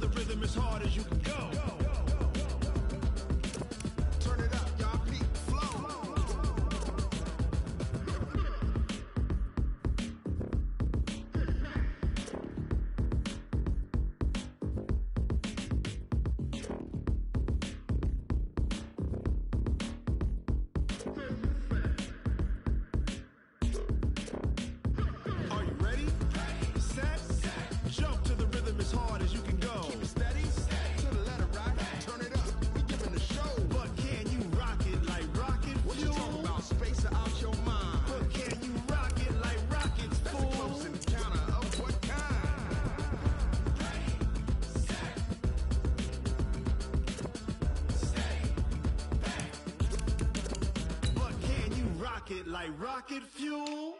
the rhythm as hard as you can go. Turn it up, y'all. Peak flow. Are you ready? Set. Jump to the rhythm as hard as you can go. Keep it steady. To the letter right. Turn it up. We giving the show. But can you rock it like rocket fuel? What you talking about? Space or out your mind? But can you rock it like rockets, fool? That's a close encounter of what kind? Ready, set, stay back. But can you rock it like rocket fuel?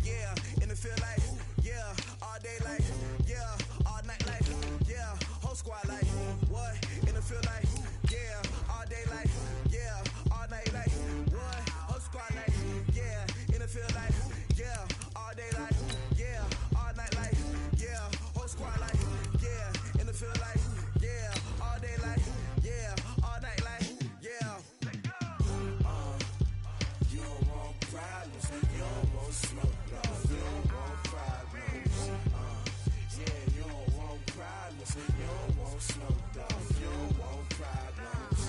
Yeah, in the feel like, yeah, all day like, yeah, all night like, yeah, whole squad like, what? In the feel like, yeah, all day like, yeah, all night like, what? Whole squad like, yeah, in the feel like, yeah, all day like, yeah, all night like, yeah, whole squad like, yeah, in the feel like, yeah, all day like, yeah, all night like, yeah. You don't want problems, you don't want smoke, no, you don't want problems. Yeah, you don't want problems, you don't want smoke, dog, you don't want problems.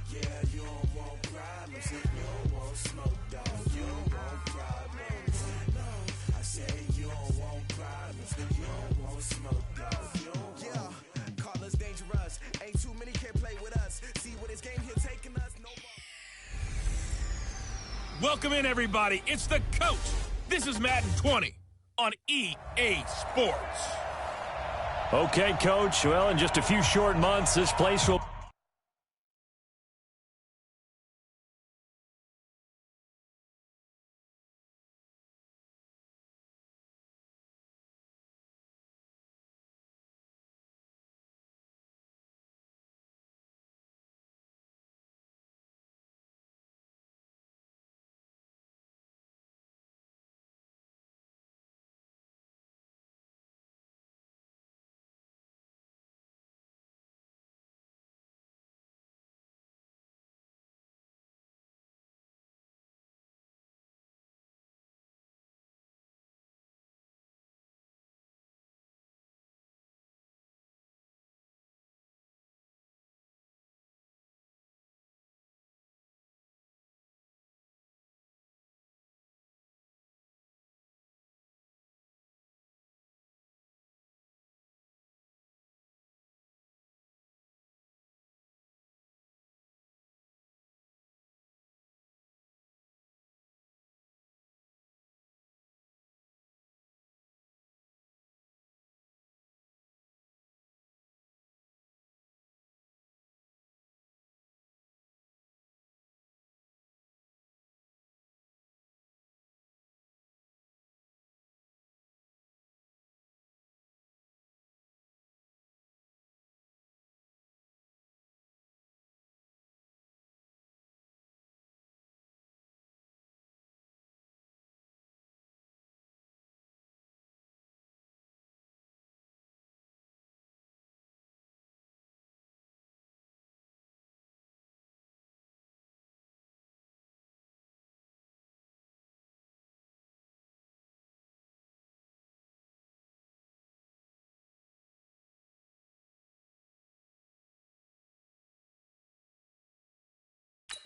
Yeah, you don't want problems, you don't want smoke, dog, you don't want problems. No, I say you don't want problems, you don't want smoke, dog, you don't want. Yeah, call us dangerous, ain't too many can play with us. See what this game here taking us, no more. Welcome in, everybody. It's the coach. This is Madden 20 on EA Sports. Okay, Coach. Well, in just a few short months, this place will...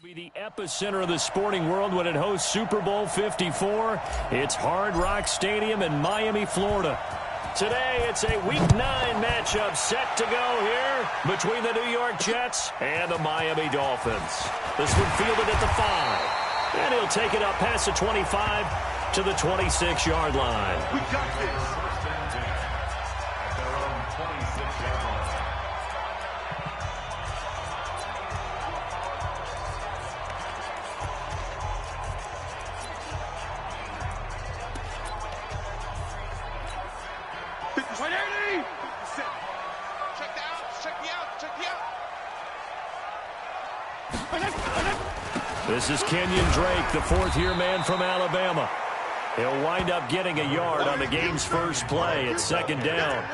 be the epicenter of the sporting world when it hosts Super Bowl 54. It's Hard Rock Stadium in Miami, Florida. Today, it's a Week 9 matchup set to go here between the New York Jets and the Miami Dolphins. This one fielded at the 5, and he'll take it up past the 25 to the 26-yard line. We got this. At their own 26-yard line. This is Kenyon Drake, the fourth-year man from Alabama. He'll wind up getting a yard on the game's first play. It's second down.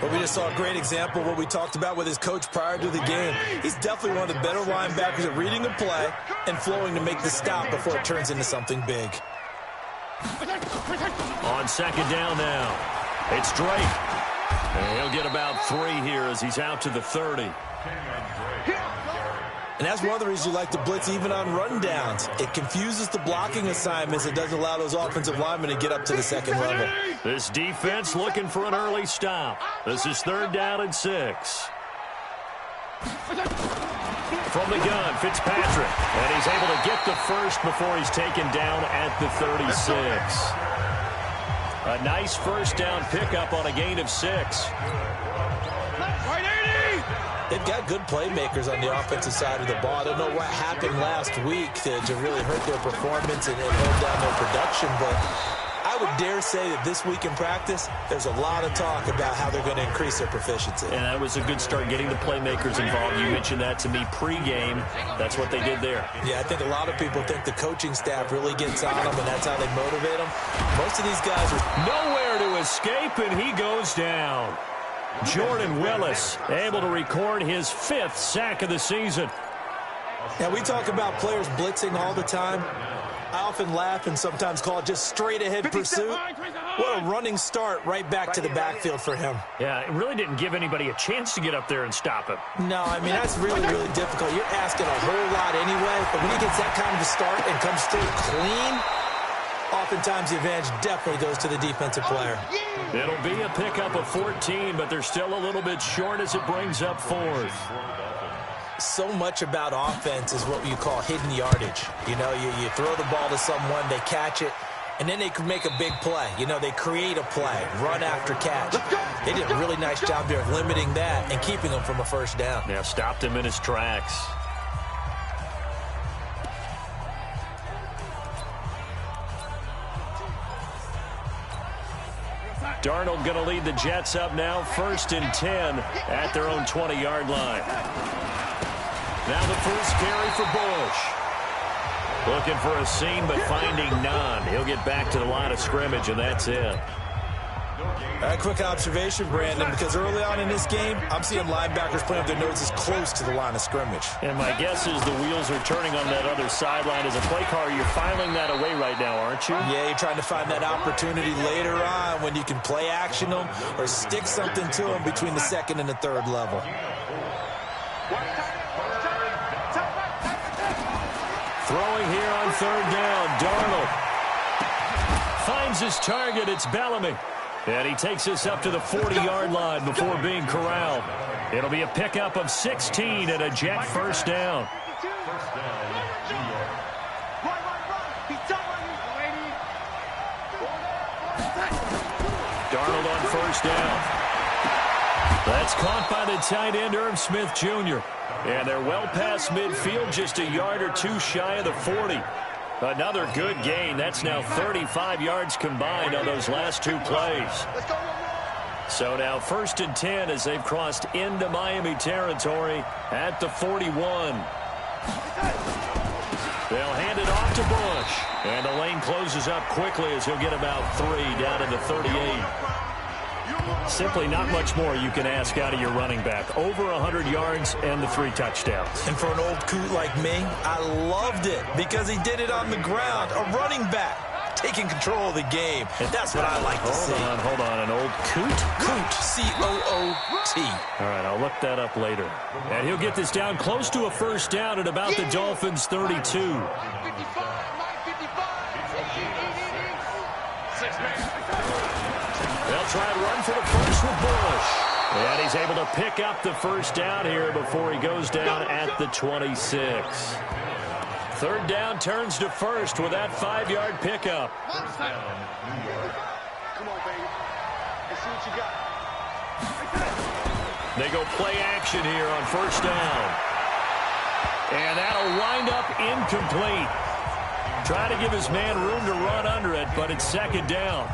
But we just saw a great example of what we talked about with his coach prior to the game. He's definitely one of the better linebackers at reading a play and flowing to make the stop before it turns into something big. On second down now, it's Drake. And he'll get about 3 here as he's out to the 30. And that's one of the reasons you like to blitz even on rundowns. It confuses the blocking assignments. It doesn't allow those offensive linemen to get up to the second level. This defense looking for an early stop. This is 3rd down and 6. From the gun, Fitzpatrick. And he's able to get the first before he's taken down at the 36. A nice first down pickup on a gain of 6. They've got good playmakers on the offensive side of the ball. I don't know what happened last week to really hurt their performance and hold down their production, but I would dare say that this week in practice, there's a lot of talk about how they're going to increase their proficiency. And that was a good start, getting the playmakers involved. You mentioned that to me pregame. That's what they did there. Yeah, I think a lot of people think the coaching staff really gets on them, and that's how they motivate them. Most of these guys are nowhere to escape, and he goes down. Jordan Willis able to record his 5th sack of the season. Now, we talk about players blitzing all the time. I often laugh and sometimes call it just straight-ahead pursuit. What a running start right back to the backfield for him. Yeah, it really didn't give anybody a chance to get up there and stop him. No, I mean, that's really, really difficult. You're asking a whole lot anyway, but when he gets that kind of a start and comes through clean, oftentimes the advantage definitely goes to the defensive player. It'll be a pickup of 14, but they're still a little bit short as it brings up 4th. So much about offense is what you call hidden yardage. You know, you throw the ball to someone, they catch it, and then they can make a big play. You know, they create a play, run after catch. They did a really nice job there of limiting that and keeping them from a first down. Yeah, stopped him in his tracks. Darnold going to lead the Jets up now, 1st and 10 at their own 20-yard line. Now the first carry for Bush. Looking for a seam, but finding none. He'll get back to the line of scrimmage, and that's it. A quick observation, Brandon, because early on in this game, I'm seeing linebackers playing with their noses close to the line of scrimmage. And my guess is the wheels are turning on that other sideline. As a play caller, you're filing that away right now, aren't you? Yeah, you're trying to find that opportunity later on when you can play action them or stick something to them between the 2nd and the 3rd level. Throwing here on 3rd down, Darnold finds his target. It's Bellamy. And he takes us up to the 40-yard line before being corralled. It'll be a pickup of 16 and a Jet first down. Darnold on first down. That's caught by the tight end, Irv Smith Jr. And they're well past midfield, just a yard or 2 shy of the 40. Another good gain. That's now 35 yards combined on those last 2 plays. So now 1st and 10 as they've crossed into Miami territory at the 41. They'll hand it off to Bush. And the lane closes up quickly as he'll get about 3 down to the 38. Simply not much more you can ask out of your running back. Over 100 yards and the 3 touchdowns. And for an old coot like me, I loved it because he did it on the ground. A running back taking control of the game. And that's what I like to see. Hold on. An old coot? Coot. C-O-O-T. All right, I'll look that up later. And he'll get this down close to a first down at about the Dolphins' 32. They'll try and run for the first with Bush. And he's able to pick up the first down here before he goes down at the 26. 3rd down turns to 1st with that 5-yard pickup. Come on, baby. Let's see what you got. They go play action here on 1st down. And that'll wind up incomplete. Trying to give his man room to run under it, but it's 2nd down.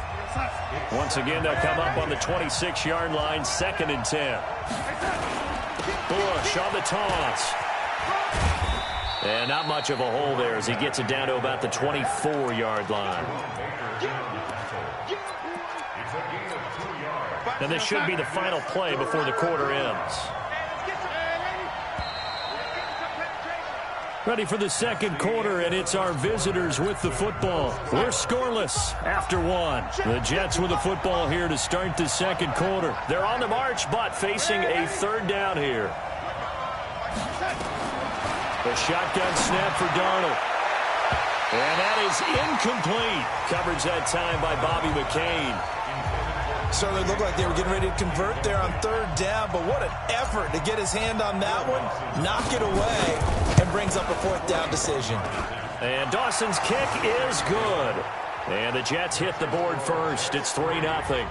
Once again, they'll come up on the 26-yard line, 2nd and 10. Bush on the toss. And not much of a hole there as he gets it down to about the 24-yard line. And this should be the final play before the quarter ends. Ready for the second quarter, and it's our visitors with the football. We're scoreless after one. The Jets with the football here to start the second quarter. They're on the march, but facing a third down here. The shotgun snap for Darnold. And that is incomplete. Coverage that time by Bobby McCain. Certainly looked like they were getting ready to convert there on third down, but what an effort to get his hand on that one, knock it away, and brings up a fourth down decision. And Dawson's kick is good. And the Jets hit the board first. It's 3-0.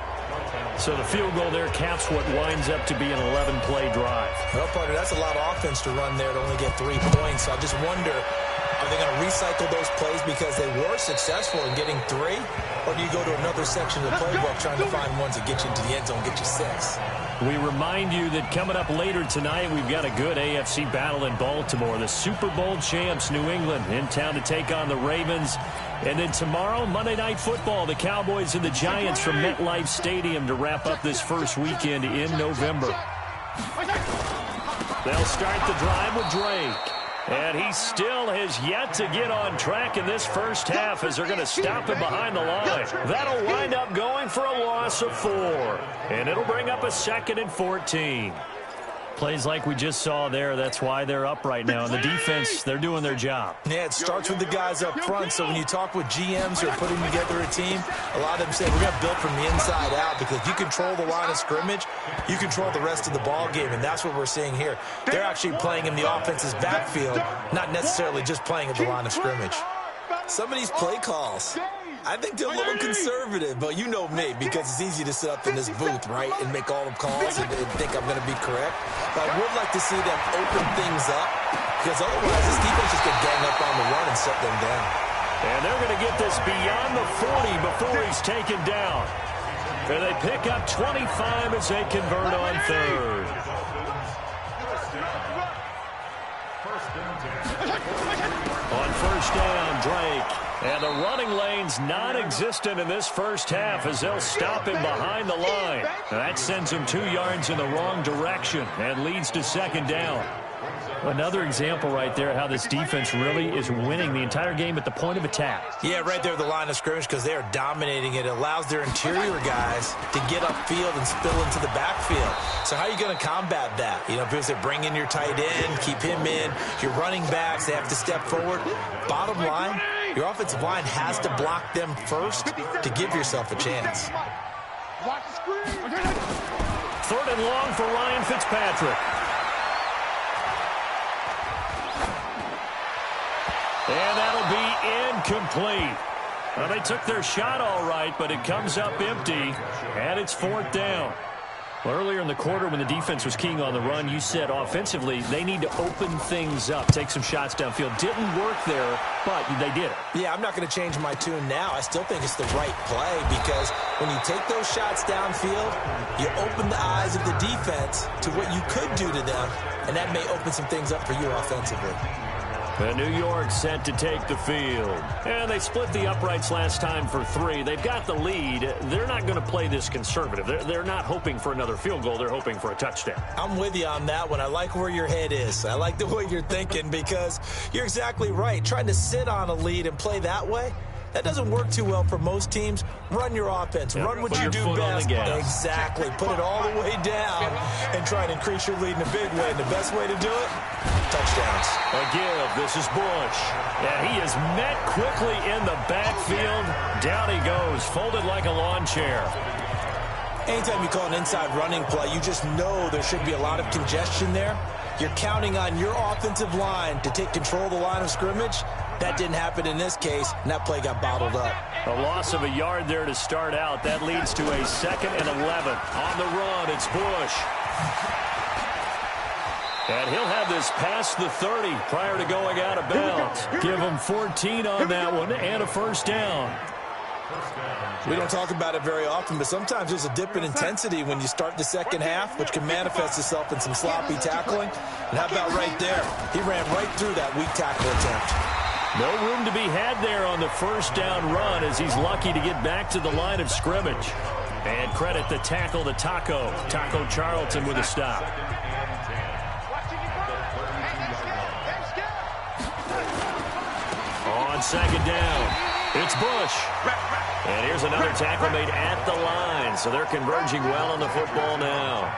So the field goal there caps what winds up to be an 11-play drive. Well, partner, that's a lot of offense to run there to only get 3 points. So I just wonder, are they going to recycle those plays because they were successful in getting 3? Or do you go to another section of the playbook trying to find ones that get you into the end zone, get you 6? We remind you that coming up later tonight, we've got a good AFC battle in Baltimore. The Super Bowl champs, New England, in town to take on the Ravens. And then tomorrow, Monday Night Football, the Cowboys and the Giants from MetLife Stadium to wrap up this first weekend in November. They'll start the drive with Drake. And he still has yet to get on track in this first half as they're going to stop him behind the line. That'll wind up going for a loss of 4. And it'll bring up a 2nd and 14. Plays like we just saw there, that's why they're up right now. And the defense, they're doing their job. Yeah, it starts with the guys up front. So when you talk with GMs who are putting together a team, a lot of them say we're going to build from the inside out because if you control the line of scrimmage, you control the rest of the ball game, and that's what we're seeing here. They're actually playing in the offense's backfield, not necessarily just playing at the line of scrimmage. Some of these play calls, I think they're a little conservative, but you know me, because it's easy to sit up in this booth, right, and make all the calls and think I'm going to be correct. But I would like to see them open things up, because otherwise this defense just could gang up on the run and shut them down. And they're going to get this beyond the 40 before he's taken down. And they pick up 25 as they convert on third. On first down, Drake. And the running lane's non-existent in this first half as they'll stop him behind the line. That sends him 2 yards in the wrong direction and leads to second down. Another example right there how this defense really is winning the entire game at the point of attack. Yeah, right there at the line of scrimmage because they are dominating it. It allows their interior guys to get upfield and spill into the backfield. So how are you going to combat that? You know, because they bring in your tight end, keep him in. Your running backs, they have to step forward. Bottom line, your offensive line has to block them first to give yourself a chance. Third and long for Ryan Fitzpatrick. And that'll be incomplete. Well, they took their shot all right, but it comes up empty, and it's 4th down. Well, earlier in the quarter when the defense was keying on the run, you said offensively they need to open things up, take some shots downfield. Didn't work there, but they did it. Yeah, I'm not going to change my tune now. I still think it's the right play because when you take those shots downfield, you open the eyes of the defense to what you could do to them, and that may open some things up for you offensively. And New York set to take the field. And they split the uprights last time for 3. They've got the lead. They're not going to play this conservative. They're not hoping for another field goal. They're hoping for a touchdown. I'm with you on that one. I like where your head is. I like the way you're thinking because you're exactly right. Trying to sit on a lead and play that way, that doesn't work too well for most teams. Run your offense. Run what you do best. Exactly. Put it all the way down and try and increase your lead in a big way. And the best way to do it, touchdowns. A give. This is Bush. And he is met quickly in the backfield. Down he goes, folded like a lawn chair. Anytime you call an inside running play, you just know there should be a lot of congestion there. You're counting on your offensive line to take control of the line of scrimmage. That didn't happen in this case, and that play got bottled up. A loss of a yard there to start out. That leads to a 2nd and 11. On the run, it's Bush. And he'll have this past the 30 prior to going out of bounds. Give him 14 on that one and a first down. We don't talk about it very often, but sometimes there's a dip in intensity when you start the second half, which can manifest itself in some sloppy tackling. And how about right there? He ran right through that weak tackle attempt. No room to be had there on the first down run as he's lucky to get back to the line of scrimmage. And credit the tackle to Taco Charlton with a stop. On second down, it's Bush. And here's another tackle made at the line, so they're converging well on the football now.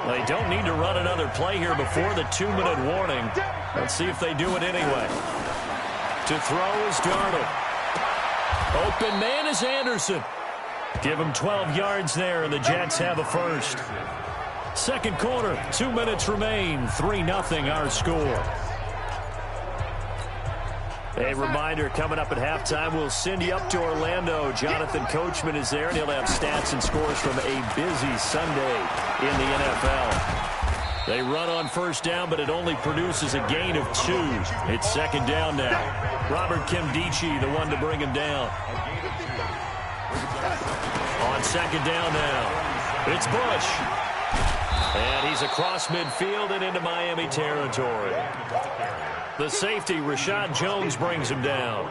They don't need to run another play here before the 2-minute warning. Let's see if they do it anyway. To throw is Darnold. Open man is Anderson. Give him 12 yards there, and the Jets have a first. Second quarter, 2 minutes remain. 3-0 our score. A reminder, coming up at halftime, we'll send you up to Orlando. Jonathan Coachman is there, and he'll have stats and scores from a busy Sunday in the NFL. They run on first down, but it only produces a gain of 2. It's second down now. Robert Kimdichie, the one to bring him down. On second down now, it's Bush. And he's across midfield and into Miami territory. The safety, Rashad Jones, brings him down.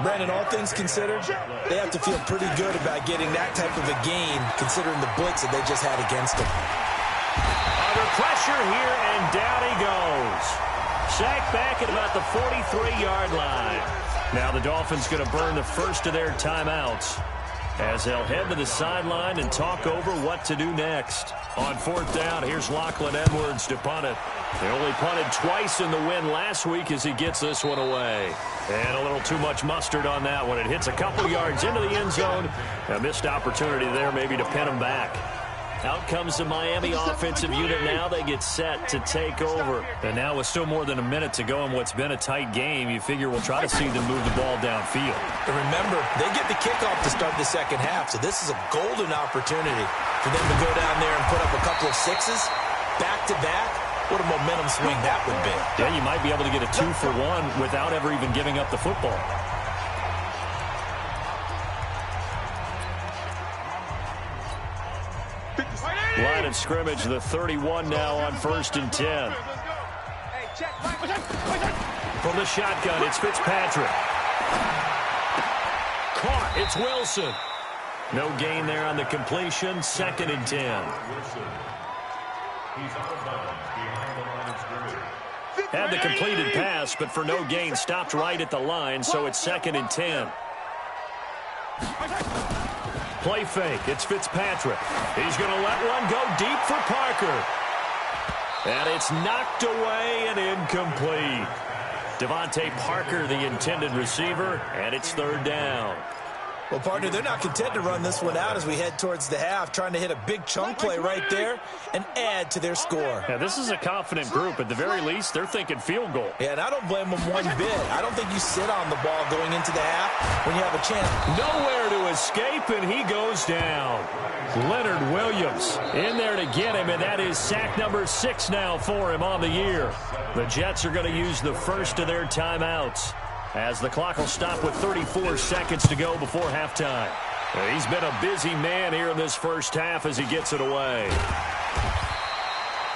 Brandon, all things considered, they have to feel pretty good about getting that type of a gain, considering the blitz that they just had against them. Under pressure here, and down he goes. Sacked back at about the 43-yard line. Now the Dolphins going to burn the first of their timeouts as they'll head to the sideline and talk over what to do next. On fourth down, here's Lachlan Edwards to punt it. They only punted twice in the win last week as he gets this one away. And a little too much mustard on that one. It hits a couple yards into the end zone. A missed opportunity there maybe to pin him back. Out comes the Miami offensive unit now. They get set to take over. And now with still more than a minute to go in what's been a tight game, you figure we'll try to see them move the ball downfield. And remember, they get the kickoff to start the second half, so this is a golden opportunity for them to go down there and put up a couple of sixes back-to-back. What a momentum swing that would be. Yeah, you might be able to get a 2-for-1 without ever even giving up the football. Line of scrimmage, the 31 now on 1st and 10. From the shotgun, it's Fitzpatrick. Caught, it's Wilson. No gain there on the completion, 2nd and 10. Had the completed pass, but for no gain, stopped right at the line, so it's 2nd and 10. Play fake. It's Fitzpatrick. He's going to let one go deep for Parker. And it's knocked away and incomplete. Devontae Parker, the intended receiver, and it's 3rd down. Well, partner, they're not content to run this one out as we head towards the half, trying to hit a big chunk play right there and add to their score. Yeah, this is a confident group. At the very least, they're thinking field goal. Yeah, and I don't blame them one bit. I don't think you sit on the ball going into the half when you have a chance. Nowhere to escape, and he goes down. Leonard Williams in there to get him, and that is sack number 6 now for him on the year. The Jets are going to use the first of their timeouts, as the clock will stop with 34 seconds to go before halftime. He's been a busy man here in this first half as he gets it away.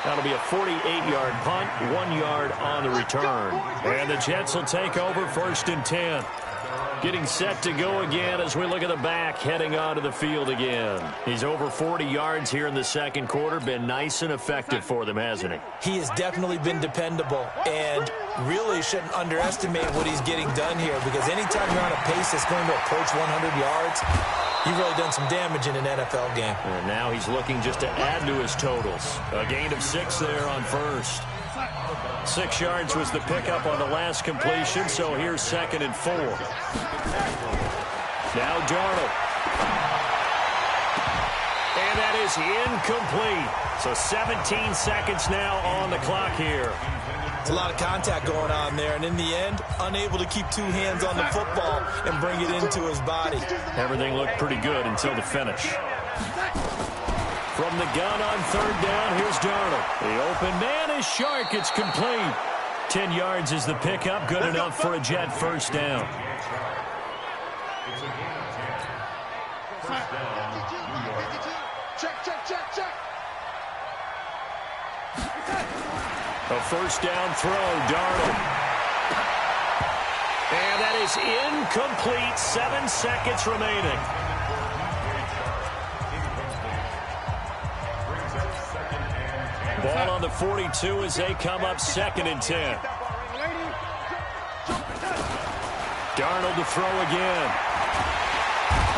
That'll be a 48-yard punt, 1 yard on the return. And the Jets will take over 1st and 10. Getting set to go again as we look at the back, heading onto the field again. He's over 40 yards here in the second quarter. Been nice and effective for them, hasn't he? He has definitely been dependable, and really shouldn't underestimate what he's getting done here, because anytime you're on a pace that's going to approach 100 yards, you've really done some damage in an NFL game. And now he's looking just to add to his totals. A gain of 6 there on first. 6 yards was the pickup on the last completion, so here's 2nd and 4. Now Darnold. And that is incomplete. So 17 seconds now on the clock here. It's a lot of contact going on there, and in the end, unable to keep 2 hands on the football and bring it into his body. Everything looked pretty good until the finish. From the gun on 3rd down, here's Darnold. The open man is Shark. It's complete. 10 yards is the pickup. Good enough for a Jet first down. It's a gain of 10. First down, New York. Check. A first down throw, Darnold. And that is incomplete. 7 seconds remaining. Ball on the 42 as they come up 2nd and 10. Darnold to throw again.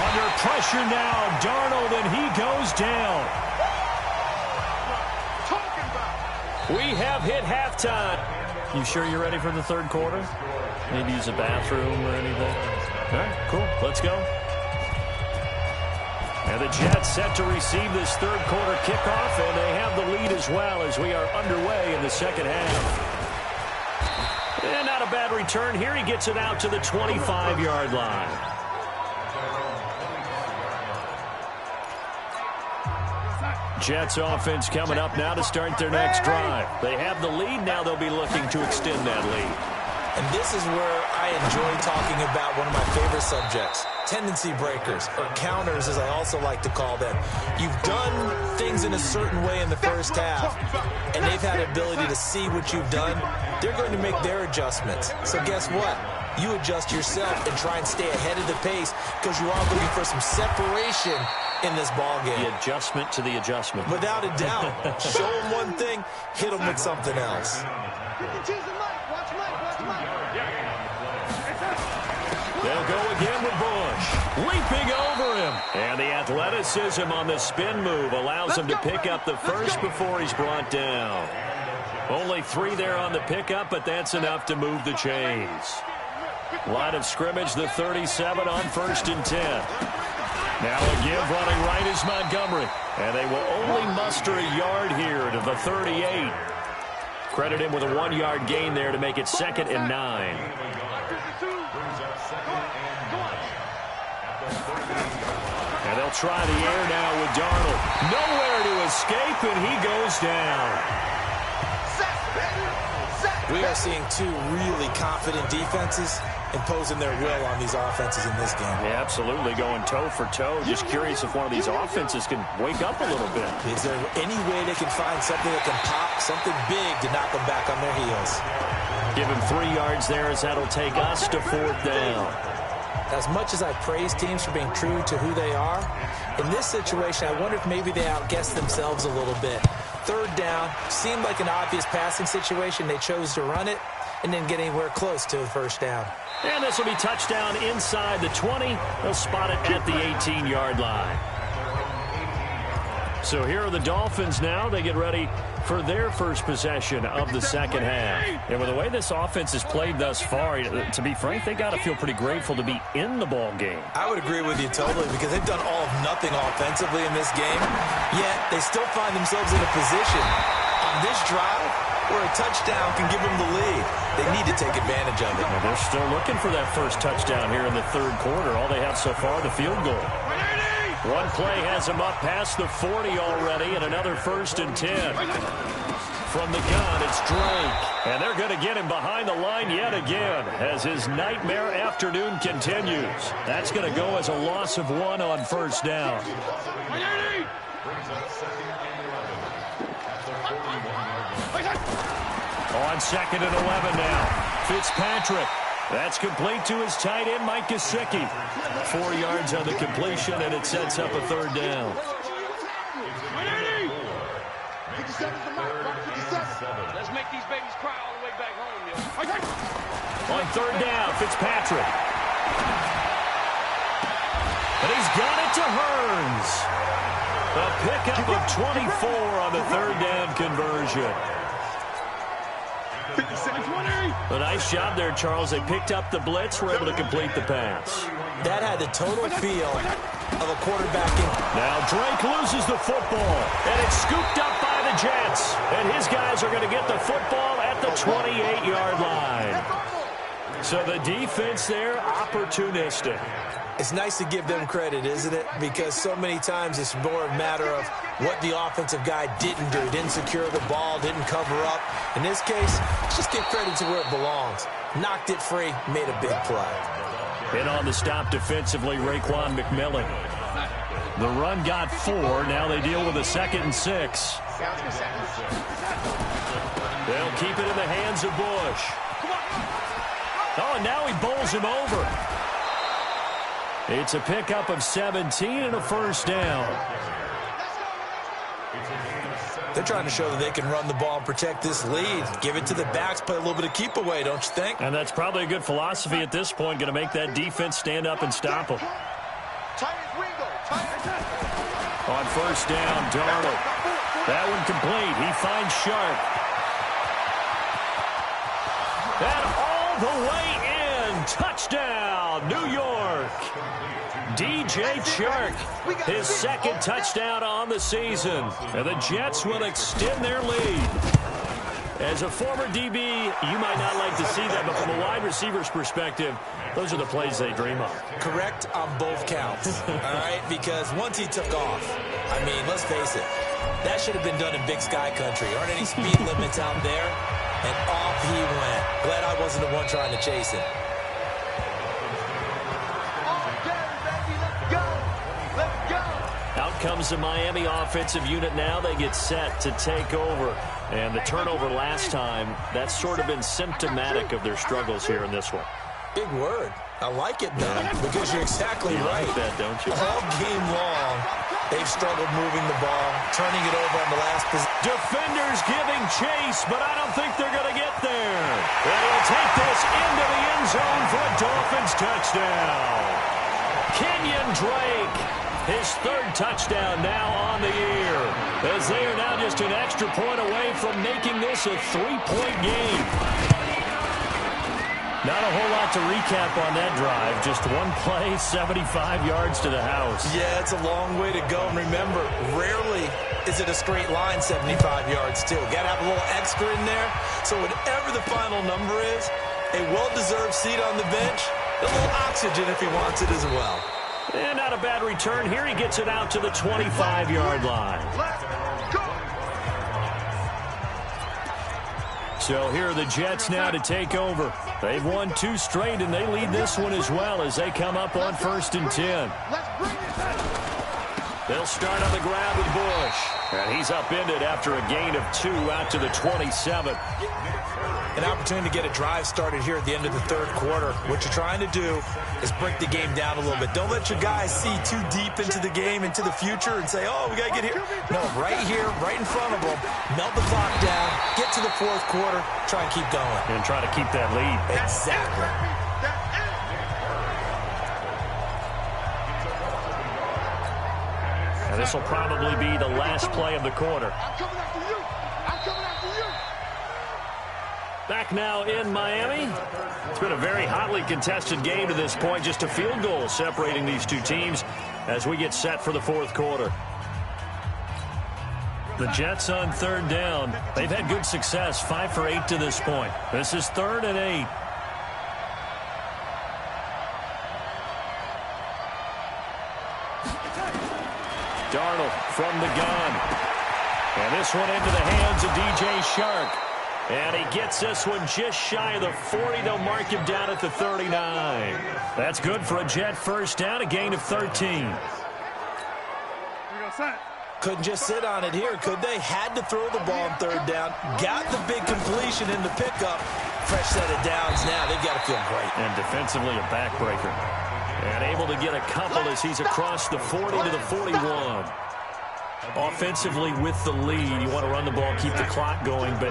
Under pressure now, Darnold, and he goes down. We have hit halftime. You sure you're ready for the third quarter? Need to use a bathroom or anything? All right, cool. Let's go. And the Jets set to receive this third quarter kickoff, and they have the lead as well as we are underway in the second half. And not a bad return here. He gets it out to the 25-yard line. Jets offense coming up now to start their next drive. They have the lead. Now they'll be looking to extend that lead. And this is where I enjoy talking about one of my favorite subjects, tendency breakers, or counters as I also like to call them. You've done things in a certain way in the first half, and they've had the ability to see what you've done. They're going to make their adjustments. So guess what? You adjust yourself and try and stay ahead of the pace because you are looking for some separation in this ball game. The adjustment to the adjustment. Without a doubt. Show them one thing, hit them with something else. They'll go again with Bush. Leaping over him. And the athleticism on the spin move allows him to pick up the first before he's brought down. Only 3 there on the pickup, but that's enough to move the chains. Line of scrimmage, the 37 on 1st and 10. Now again running right is Montgomery. And they will only muster a yard here to the 38. Credit him with a 1-yard gain there to make it 2nd and 9. And they'll try the air now with Darnold. Nowhere to escape, and he goes down. We are seeing 2 really confident defenses imposing their will on these offenses in this game. Yeah, absolutely, going toe for toe. Just curious if one of these offenses can wake up a little bit. Is there any way they can find something that can pop, something big to knock them back on their heels? Give him 3 yards there as that'll take us to 4th down. As much as I praise teams for being true to who they are, in this situation, I wonder if maybe they outguessed themselves a little bit. 3rd down, seemed like an obvious passing situation. They chose to run it and didn't get anywhere close to a 1st down. And this will be touchdown inside the 20. They'll spot it at the 18-yard line. So here are the Dolphins now. They get ready for their first possession of the second half. And with the way this offense has played thus far, to be frank, they got to feel pretty grateful to be in the ball game. I would agree with you totally because they've done all of nothing offensively in this game, yet they still find themselves in a position on this drive where a touchdown can give them the lead. They need to take advantage of it. Well, they're still looking for that first touchdown here in the 3rd quarter. All they have so far, the field goal. One play has him up past the 40 already, and another 1st and 10. From the gun, it's Drake. And they're going to get him behind the line yet again as his nightmare afternoon continues. That's going to go as a loss of 1 on 1st down. On 2nd and 11 now. Fitzpatrick. That's complete to his tight end, Mike Gesicki. 4 yards on the completion, and it sets up a 3rd down. Let's make these babies cry all the way back home, yo. On 3rd down, Fitzpatrick. And he's got it to Hearns. A pickup of 24 on the 3rd down conversion. A nice job there, Charles. They picked up the blitz, were able to complete the pass. That had the total feel of a quarterback. Now Drake loses the football, and it's scooped up by the Jets. And his guys are going to get the football at the 28-yard line. So the defense there, opportunistic. It's nice to give them credit, isn't it? Because so many times it's more a matter of what the offensive guy didn't do. Didn't secure the ball, didn't cover up. In this case, just give credit to where it belongs. Knocked it free, made a big play. In on the stop defensively, Raekwon McMillan. The run got 4. Now they deal with a 2nd and 6. They'll keep it in the hands of Bush. Oh, and now he bowls him over. It's a pickup of 17 and a first down. They're trying to show that they can run the ball and protect this lead. Give it to the backs, play a little bit of keep away, don't you think? And that's probably a good philosophy at this point, going to make that defense stand up and stop them. On first down, Darnold. That one complete. He finds Sharp. And all the way in. Touchdown, New York. DJ Chark, his 2nd touchdown on the season. And the Jets will extend their lead. As a former DB, you might not like to see that, but from a wide receiver's perspective, those are the plays they dream of. Correct on both counts, all right? Because once he took off, I mean, let's face it, that should have been done in Big Sky Country. Aren't any speed limits out there? And off he went. Glad I wasn't the one trying to chase him. Out comes the Miami offensive unit now. They get set to take over. And the turnover last time, that's sort of been symptomatic of their struggles here in this one. Big word. I like it, though, because you're exactly right. You like that, don't you? All game long, they've struggled moving the ball, turning it over on the last possession. Defenders giving chase, but I don't think they're going to get there. And he'll take this into the end zone for a Dolphins touchdown. Kenyon Drake, his 3rd touchdown now on the year, as they are now just an extra point away from making this a 3-point game. Not a whole lot to recap on that drive. Just one play, 75 yards to the house. Yeah, it's a long way to go. And remember, rarely is it a straight line 75 yards, too. Got to have a little extra in there. So whatever the final number is, a well-deserved seat on the bench, a little oxygen if he wants it as well. And not a bad return. Here he gets it out to the 25-yard line. So here are the Jets now to take over. They've won 2 straight, and they lead this one as well as they come up on 1st and 10. They'll start on the ground with Bush. And he's upended after a gain of 2 out to the 27. An opportunity to get a drive started here at the end of the 3rd quarter. What you're trying to do is break the game down a little bit. Don't let your guys see too deep into the game, into the future, and say, oh, we got to get here. No, right here, right in front of them, melt the clock down, get to the 4th quarter, try and keep going. And try to keep that lead. Exactly. And this will probably be the last play of the quarter. Back now in Miami. It's been a very hotly contested game to this point. Just a field goal separating these 2 teams as we get set for the 4th quarter. The Jets on 3rd down. They've had good success, 5 for 8 to this point. This is 3rd and 8. Darnold from the gun. And this one into the hands of DJ Chark. And he gets this one just shy of the 40. They'll mark him down at the 39. That's good for a Jet first down, a gain of 13. Couldn't just sit on it here, could they? Had to throw the ball on 3rd down. Got the big completion in the pickup. Fresh set of downs now. They've got to feel great. And defensively, a backbreaker. And able to get a couple as he's across the 40 to the 41. Offensively with the lead, you want to run the ball, keep the clock going, but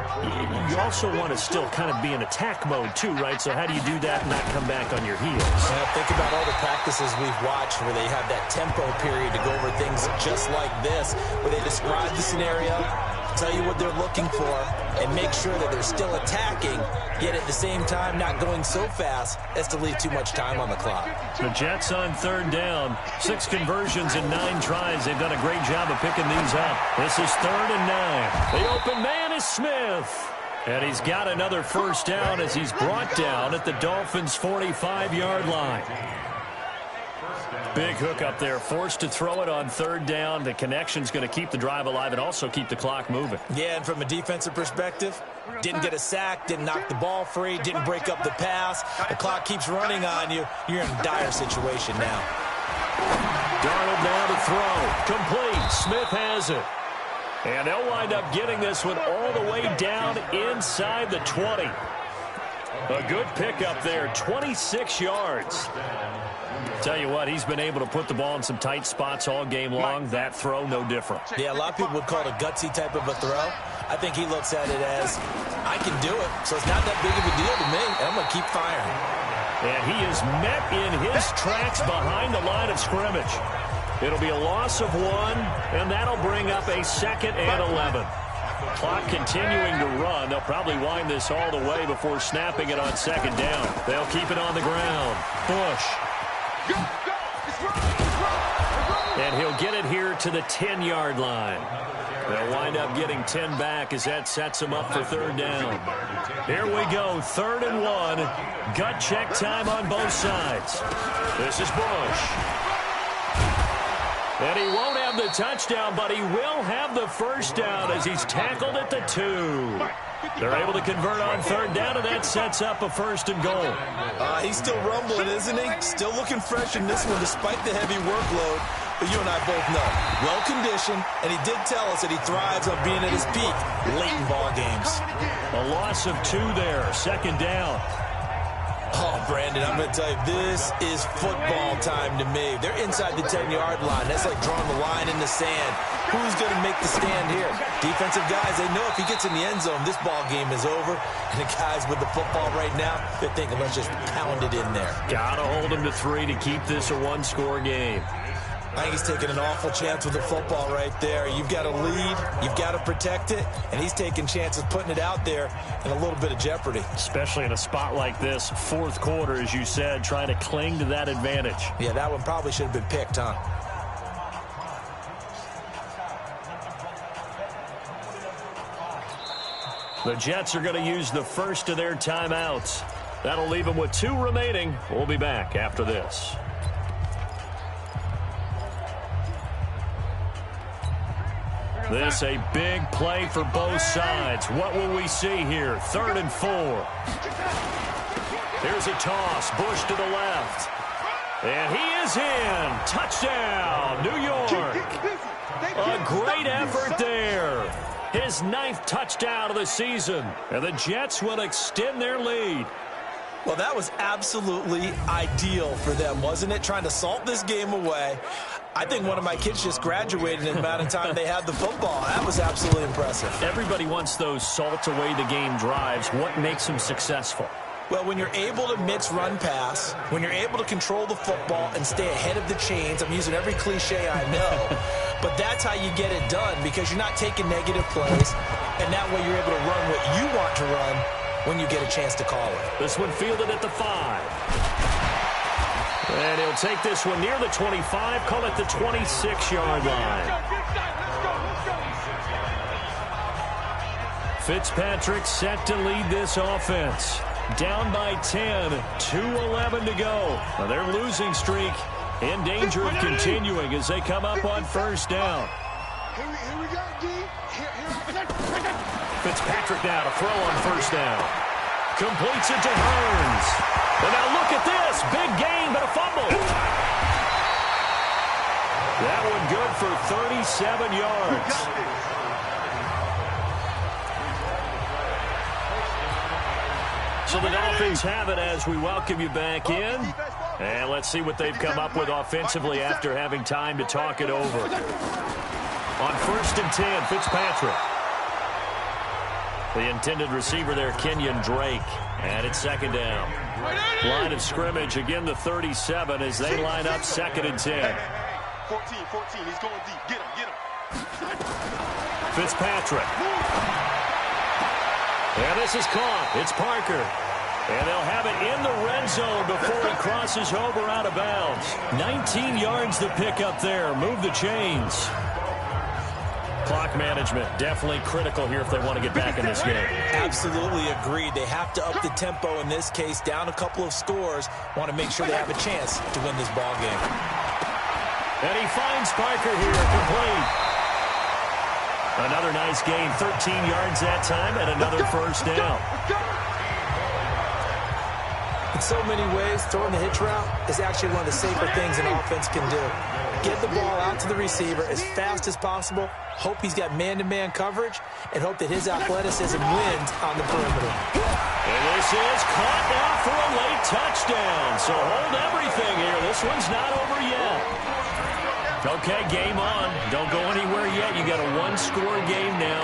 you also want to still kind of be in attack mode too, right? So how do you do that and not come back on your heels? Think about all the practices we've watched where they have that tempo period to go over things just like this, where they describe the scenario, tell you what they're looking for, and make sure that they're still attacking, yet at the same time not going so fast as to leave too much time on the clock. The Jets on 3rd down, 6 conversions in 9 tries. They've done a great job of picking these up. This is 3rd and 9. The open man is Smith. And he's got another first down as he's brought down at the Dolphins' 45-yard line. Big hook up there, forced to throw it on third down. The connection's going to keep the drive alive and also keep the clock moving. Yeah, and from a defensive perspective, didn't get a sack, didn't knock the ball free, didn't break up the pass. The clock keeps running on you. You're in a dire situation now. Darnold now to throw. Complete. Smith has it. And they'll wind up getting this one all the way down inside the 20. A good pickup there, 26 yards. Tell you what, he's been able to put the ball in some tight spots all game long. That throw, no different. Yeah, a lot of people would call it a gutsy type of a throw. I think he looks at it as, I can do it, so it's not that big of a deal to me, and I'm going to keep firing. And he is met in his tracks behind the line of scrimmage. It'll be a loss of 1, and that'll bring up a 2nd and 11. Clock continuing to run. They'll probably wind this all the way before snapping it on 2nd down. They'll keep it on the ground. Bush. And he'll get it here to the 10-yard line. They'll wind up getting 10 back as that sets him up for 3rd down. Here we go, 3rd and 1. Gut check time on both sides. This is Bush. And he won't have the touchdown, but he will have the 1st down as he's tackled at the 2. They're able to convert on 3rd down, and that sets up a 1st and goal. He's still rumbling, isn't he? Still looking fresh in this one despite the heavy workload. But you and I both know, well-conditioned, and he did tell us that he thrives on being at his peak late in ball games. A loss of 2 there, 2nd down. Oh, Brandon, I'm going to tell you, this is football time to me. They're inside the 10-yard line. That's like drawing the line in the sand. Who's going to make the stand here? Defensive guys, they know if he gets in the end zone, this ball game is over. And the guys with the football right now, they're thinking, let's just pound it in there. Got to hold him to 3 to keep this a 1-score game. I think he's taking an awful chance with the football right there. You've got to lead, you've got to protect it, and he's taking chances putting it out there in a little bit of jeopardy. Especially in a spot like this, 4th quarter, as you said, trying to cling to that advantage. Yeah, that one probably should have been picked, huh? The Jets are going to use the first of their timeouts. That'll leave them with 2 remaining. We'll be back after this. This a big play for both sides. What will we see here? 3rd and 4. Here's a toss. Bush to the left. And he is in. Touchdown, New York. A great effort there. His 9th touchdown of the season. And the Jets will extend their lead. Well, that was absolutely ideal for them, wasn't it? Trying to salt this game away. I think one of my kids just graduated in the amount of time they had the football. That was absolutely impressive. Everybody wants those salt-away-the-game drives. What makes them successful? Well, when you're able to mix run pass, when you're able to control the football and stay ahead of the chains, I'm using every cliche I know, but that's how you get it done because you're not taking negative plays, and that way you're able to run what you want to run when you get a chance to call it. This one fielded at the 5. And he'll take this one near the 25, call it the 26-yard line. Fitzpatrick set to lead this offense. Down by 10, 2:11 to go. Now their losing streak in danger of continuing as they come up on 1st down. Here we go, D. Fitzpatrick now to throw on 1st down. Completes it to Hearns. And now look at this. Big gain, but a fumble. That one good for 37 yards. So the Dolphins have it as we welcome you back in. And let's see what they've come up with offensively after having time to talk it over. On 1st and 10, Fitzpatrick. The intended receiver there, Kenyon Drake. And it's 2nd down. Line of scrimmage, again the 37 as they line up 2nd and 10. 14, he's going deep. Get him. Fitzpatrick. And this is caught. It's Parker. And they'll have it in the red zone before he crosses over out of bounds. 19 yards to pick up there. Move the chains. Clock management definitely critical here if they want to get back in this game. Absolutely agreed. They have to up the tempo in this case, down a couple of scores. Want to make sure they have a chance to win this ball game. And he finds Parker here, complete. Another nice gain, 13 yards that time, and another first down. In so many ways, throwing the hitch route is actually one of the safer things an offense can do. Get the ball out to the receiver as fast as possible, hope he's got man-to-man coverage, and hope that his athleticism wins on the perimeter. And this is caught now for a late touchdown. So hold everything here. This one's not over yet. Okay, game on. Don't go anywhere yet. You got a one-score game now.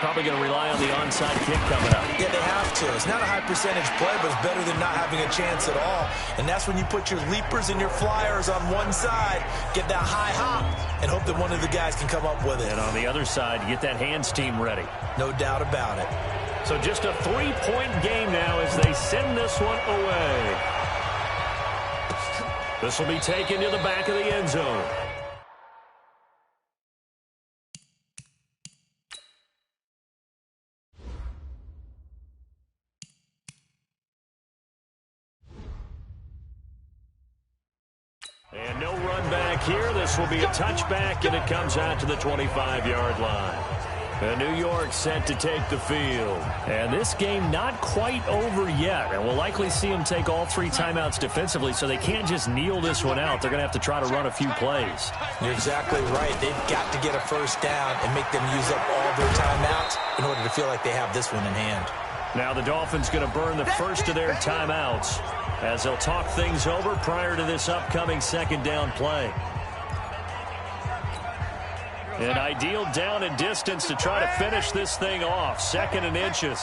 Probably going to rely on the onside kick coming up. Yeah, they have to. It's not a high-percentage play, but it's better than not having a chance at all. And that's when you put your leapers and your flyers on one side, get that high hop, and hope that one of the guys can come up with it. And on the other side, get that hands team ready. No doubt about it. So just a 3-point game now as they send this one away. This will be taken to the back of the end zone. And no run back here. This will be a touchback, and it comes out to the 25-yard line. And New York set to take the field. And this game not quite over yet. And we'll likely see them take all 3 timeouts defensively, so they can't just kneel this one out. They're going to have to try to run a few plays. You're exactly right. They've got to get a first down and make them use up all their timeouts in order to feel like they have this one in hand. Now the Dolphins going to burn the first of their timeouts as they'll talk things over prior to this upcoming second down play. An ideal down and distance to try to finish this thing off. 2nd and inches.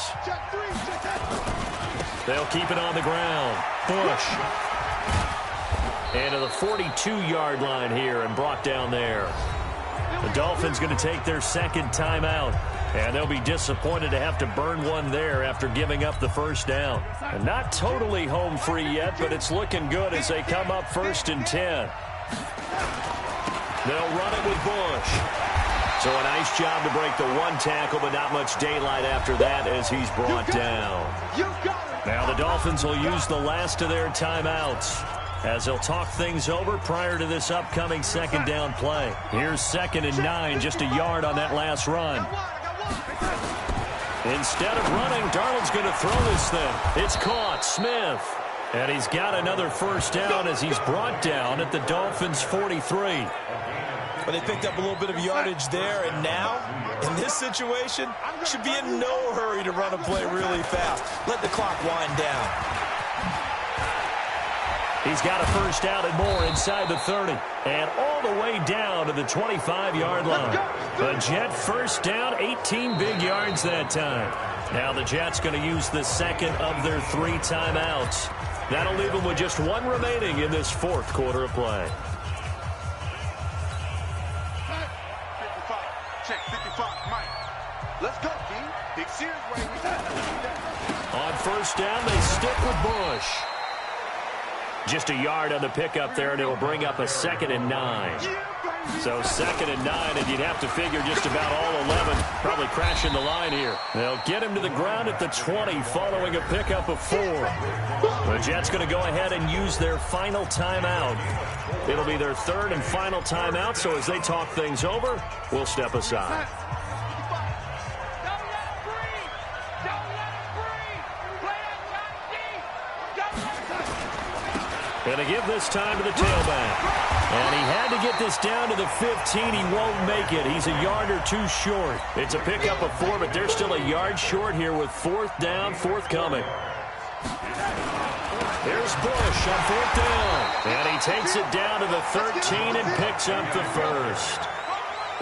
They'll keep it on the ground. Bush. And to the 42-yard line here and brought down there. The Dolphins going to take their second timeout. And they'll be disappointed to have to burn one there after giving up the first down. And not totally home free yet, but it's looking good as they come up 1st and 10. They'll run it with Bush. So a nice job to break the one tackle, but not much daylight after that as he's brought down. Now the Dolphins will use the last of their timeouts as they'll talk things over prior to this upcoming second down play. Here's 2nd and 9, just a yard on that last run. Instead of running, Darnold's going to throw this thing. It's caught. Smith. And he's got another first down as he's brought down at the Dolphins' 43. Well, they picked up a little bit of yardage there, and now, in this situation, should be in no hurry to run a play really fast. Let the clock wind down. He's got a first down and more inside the 30. And all the way down to the 25-yard line. A Jet first down, 18 big yards that time. Now the Jets going to use the second of their 3 timeouts. That'll leave them with just 1 remaining in this 4th quarter of play. Check 55, Mike. Let's go, King. Big Sears way. On first down, they stick with Bush. Just a yard on the pickup there, and it'll bring up a 2nd and 9. So 2nd and 9, and you'd have to figure just about all 11 probably crashing the line here. They'll get him to the ground at the 20 following a pickup of 4. The Jets going to go ahead and use their final timeout. It'll be their 3rd and final timeout, so as they talk things over, we'll step aside. Going to give this time to the tailback. And he had to get this down to the 15. He won't make it. He's a yard or 2 short. It's a pickup of 4, but they're still a yard short here with 4th down, forthcoming. There's Bush on 4th down. And he takes it down to the 13 and picks up the first.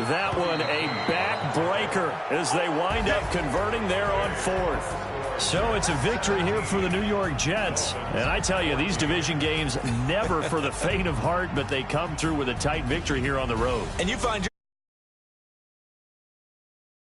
That one a backbreaker as they wind up converting there on 4th. So it's a victory here for the New York Jets. And I tell you, these division games never for the faint of heart, but they come through with a tight victory here on the road. And you find